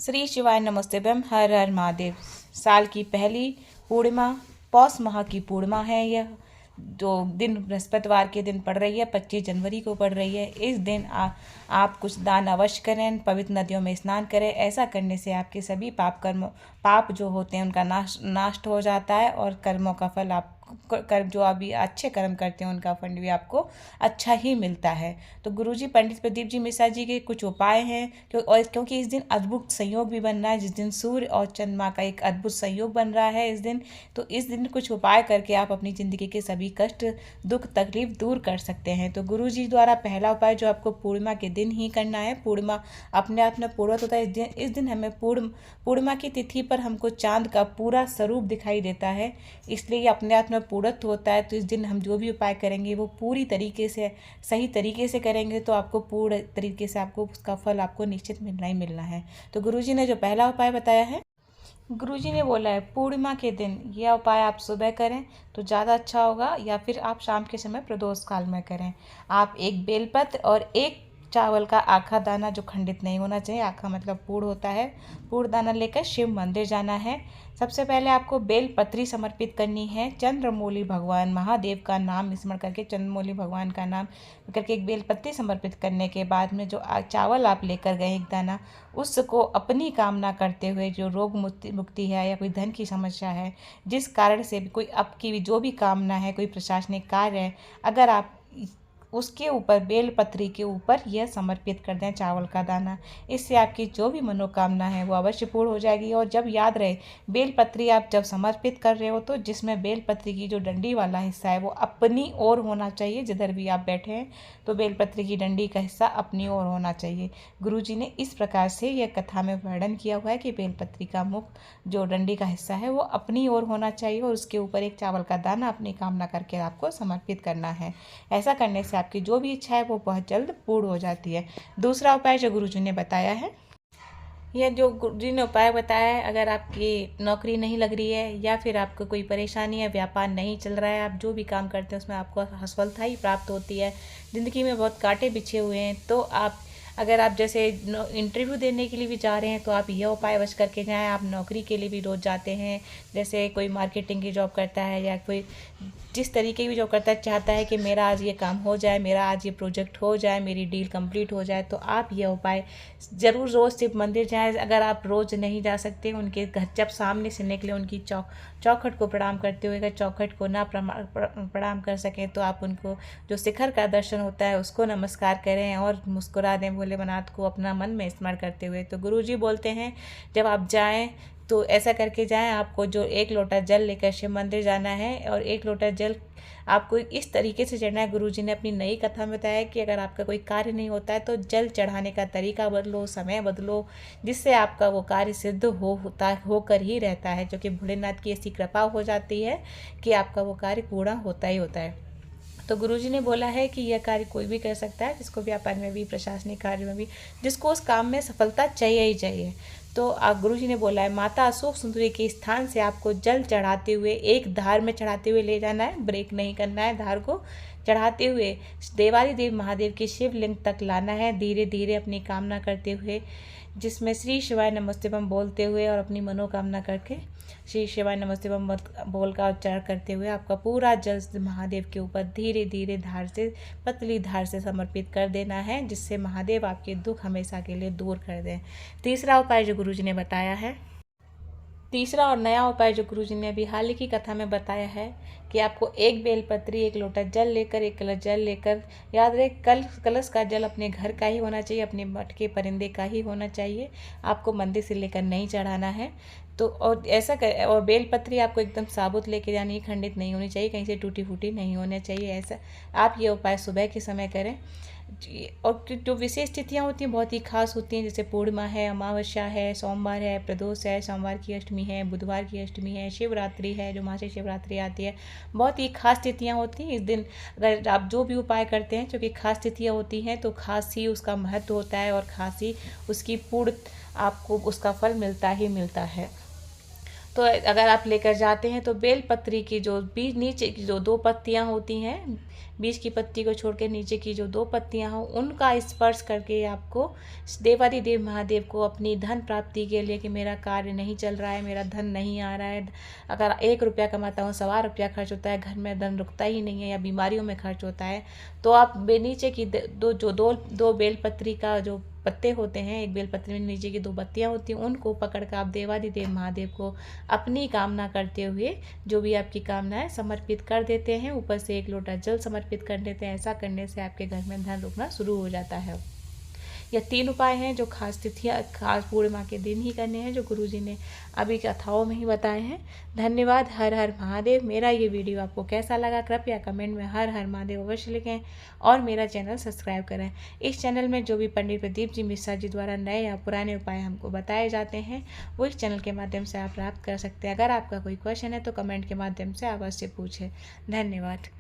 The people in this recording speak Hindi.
श्री शिवाय नमस्तेभ्यम। हर हर महादेव। साल की पहली पूर्णिमा, पौष माह की पूर्णिमा है। यह जो दिन बृहस्पतिवार के दिन पड़ रही है, 25 जनवरी को पड़ रही है। इस दिन आप कुछ दान अवश्य करें, पवित्र नदियों में स्नान करें। ऐसा करने से आपके सभी पाप जो होते हैं उनका नाश हो जाता है और कर्मों का फल आप कर जो अभी अच्छे कर्म करते हैं उनका फंड भी आपको अच्छा ही मिलता है। तो गुरुजी पंडित प्रदीप जी मिश्रा जी के कुछ उपाय हैं क्योंकि इस दिन अद्भुत संयोग भी बन रहा है, जिस दिन सूर्य और चंद्रमा का एक अद्भुत संयोग बन रहा है इस दिन। तो इस दिन कुछ उपाय करके आप अपनी ज़िंदगी के सभी कष्ट, दुख, तकलीफ दूर कर सकते हैं। तो गुरुजी द्वारा पहला उपाय जो आपको पूर्णिमा के दिन ही करना है। पूर्णिमा अपने आप में पूर्णत होता है। इस दिन हमें पूर्णिमा की तिथि पर हमको चांद का पूरा स्वरूप दिखाई देता है, इसलिए ये अपने आप में पूर्णत्व होता है। तो इस दिन हम जो भी उपाय करेंगे वो पूरी तरीके से सही तरीके से करेंगे तो आपको पूर्ण तरीके से आपको उसका फल आपको निश्चित मिलना ही मिलना है। तो गुरुजी ने जो पहला उपाय बताया है, गुरुजी ने बोला है पूर्णिमा के दिन यह उपाय आप सुबह करें तो ज़्यादा अच्छा होगा, या फिर आप शाम के समय प्रदोष काल में करें। आप एक बेलपत्र और एक चावल का आखा दाना, जो खंडित नहीं होना चाहिए, आखा मतलब पूर्ण होता है, पूर्ण दाना लेकर शिव मंदिर जाना है। सबसे पहले आपको बेलपत्री समर्पित करनी है। चंद्रमौली भगवान महादेव का नाम स्मरण करके, चंद्रमौली भगवान का नाम करके एक बेलपत्री समर्पित करने के बाद में जो चावल आप लेकर गए एक दाना, उसको अपनी कामना करते हुए, जो रोग मुक्ति है या कोई धन की समस्या है, जिस कारण से भी कोई आपकी जो भी कामना है, कोई प्रशासनिक कार्य है, अगर आप उसके ऊपर बेलपत्री के ऊपर यह समर्पित कर दें चावल का दाना, इससे आपकी जो भी मनोकामना है वो अवश्य पूर्ण हो जाएगी। और जब याद रहे, बेलपत्री आप जब समर्पित कर रहे हो तो जिसमें बेलपत्री की जो डंडी वाला हिस्सा है वो अपनी ओर होना चाहिए। जिधर भी आप बैठे हैं तो बेलपत्री की डंडी का हिस्सा अपनी ओर होना चाहिए। गुरुजी ने इस प्रकार से यह कथा में वर्णन किया हुआ है कि बेलपत्री का मुख, जो डंडी का हिस्सा है, वो अपनी ओर होना चाहिए और उसके ऊपर एक चावल का दाना अपनी कामना करके आपको समर्पित करना है। ऐसा करने से आपकी जो भी इच्छा है वो बहुत जल्द पूर्ण हो जाती है। दूसरा उपाय जो गुरुजी ने बताया है, यह जो गुरुजी ने उपाय बताया है, अगर आपकी नौकरी नहीं लग रही है या फिर आपको कोई परेशानी है, व्यापार नहीं चल रहा है, आप जो भी काम करते हैं उसमें आपको असफलता ही प्राप्त होती है, ज़िंदगी में बहुत कांटे बिछे हुए हैं, तो आप अगर आप जैसे इंटरव्यू देने के लिए भी जा रहे हैं तो आप यह उपाय अवश्य करके जाएं। आप नौकरी के लिए भी रोज़ जाते हैं, जैसे कोई मार्केटिंग की जॉब करता है या कोई जिस तरीके की जॉब करता है, चाहता है कि मेरा आज ये काम हो जाए, मेरा आज ये प्रोजेक्ट हो जाए, मेरी डील कंप्लीट हो जाए, तो आप यह उपाय ज़रूर रोज़ शिव मंदिर जाएं। अगर आप रोज़ नहीं जा सकते, उनके घर जब सामने से निकले उनकी चौखट को प्रणाम करते हुए, अगर चौखट को ना प्रणाम कर सकें तो आप उनको जो शिखर का दर्शन होता है उसको नमस्कार करें और मुस्कुरा दें भोलेनाथ को अपना मन में स्मरण करते हुए। तो गुरुजी बोलते हैं जब आप जाएं तो ऐसा करके जाएं। आपको जो एक लोटा जल लेकर शिव मंदिर जाना है और एक लोटा जल आपको इस तरीके से चढ़ना है। गुरुजी ने अपनी नई कथा में बताया कि अगर आपका कोई कार्य नहीं होता है तो जल चढ़ाने का तरीका बदलो, समय बदलो, जिससे आपका वो कार्य सिद्ध होकर ही रहता है, जो कि भोलेनाथ की ऐसी कृपा हो जाती है कि आपका वो कार्य पूरा होता ही होता है। तो गुरुजी ने बोला है कि यह कार्य कोई भी कर सकता है, जिसको व्यापार में भी, प्रशासनिक कार्य में भी, जिसको उस काम में सफलता चाहिए ही चाहिए। तो गुरुजी ने बोला है माता अशोक सुंदरी के स्थान से आपको जल चढ़ाते हुए एक धार में चढ़ाते हुए ले जाना है, ब्रेक नहीं करना है, धार को चढ़ाते हुए देवारी देव महादेव के शिवलिंग तक लाना है, धीरे धीरे अपनी कामना करते हुए, जिसमें श्री शिवाय नमस्तेभम बोलते हुए और अपनी मनोकामना करके श्री शिवाय नमस्तेभम बोल का उच्चारण करते हुए आपका पूरा जल महादेव के ऊपर धीरे धीरे धार से, पतली धार से समर्पित कर देना है, जिससे महादेव आपके दुख हमेशा के लिए दूर कर दें। तीसरा उपाय जो गुरुजी ने बताया है, तीसरा और नया उपाय जो गुरुजी ने अभी हाल ही की कथा में बताया है कि आपको एक बेलपत्री, एक लोटा जल लेकर, एक कलश जल लेकर, याद रहे कलश का जल अपने घर का ही होना चाहिए, अपने मठ के परिंदे का ही होना चाहिए, आपको मंदिर से लेकर नहीं चढ़ाना है। तो और ऐसा कर, और बेलपत्री आपको एकदम साबुत लेके जानी है, खंडित नहीं होनी चाहिए, कहीं से टूटी फूटी नहीं होनी चाहिए। ऐसा आप ये उपाय सुबह के समय करें। और जो विशेष तिथियाँ होती हैं बहुत ही खास होती हैं, जैसे पूर्णिमा है, अमावस्या है, सोमवार है, प्रदोष है, सोमवार की अष्टमी है, बुधवार की अष्टमी है, शिवरात्रि है, जो मासिक शिवरात्रि आती है, बहुत ही खास तिथियाँ होती हैं। इस दिन अगर आप जो भी उपाय करते हैं, क्योंकि खास तिथियाँ होती हैं तो खास ही उसका महत्व होता है और खास ही उसकी पूर्ण आपको उसका फल मिलता ही मिलता है। तो अगर आप लेकर जाते हैं तो बेलपत्री की जो बीच नीचे की जो 2 पत्तियां होती हैं, बीच की पत्ती को छोड़ के नीचे की जो 2 पत्तियां हो, उनका स्पर्श करके आपको देवादिदेव महादेव को अपनी धन प्राप्ति के लिए, कि मेरा कार्य नहीं चल रहा है, मेरा धन नहीं आ रहा है, अगर 1 रुपया कमाता हूँ 1.25 रुपया खर्च होता है, घर में धन रुकता ही नहीं है या बीमारियों में खर्च होता है, तो आप नीचे की दो बेलपत्री का जो पत्ते होते हैं, एक बेलपत्री में नीचे की 2 पत्तियां होती हैं, उनको पकड़ कर आप देवादिदेव महादेव को अपनी कामना करते हुए, जो भी आपकी कामना है, समर्पित कर देते हैं। ऊपर से 1 लोटा जल समर्पित कर देते हैं। ऐसा करने से आपके घर में धन रुकना शुरू हो जाता है। यह 3 उपाय हैं जो खास तिथियाँ, खास पूर्णिमा के दिन ही करने हैं, जो गुरुजी ने अभी कथाओं में ही बताए हैं। धन्यवाद। हर हर महादेव। मेरा ये वीडियो आपको कैसा लगा, कृपया कमेंट में हर हर महादेव अवश्य लिखें और मेरा चैनल सब्सक्राइब करें। इस चैनल में जो भी पंडित प्रदीप जी मिश्रा जी द्वारा नए या पुराने उपाय हमको बताए जाते हैं, वो इस चैनल के माध्यम से आप प्राप्त कर सकते हैं। अगर आपका कोई क्वेश्चन है तो कमेंट के माध्यम से अवश्य पूछें। धन्यवाद।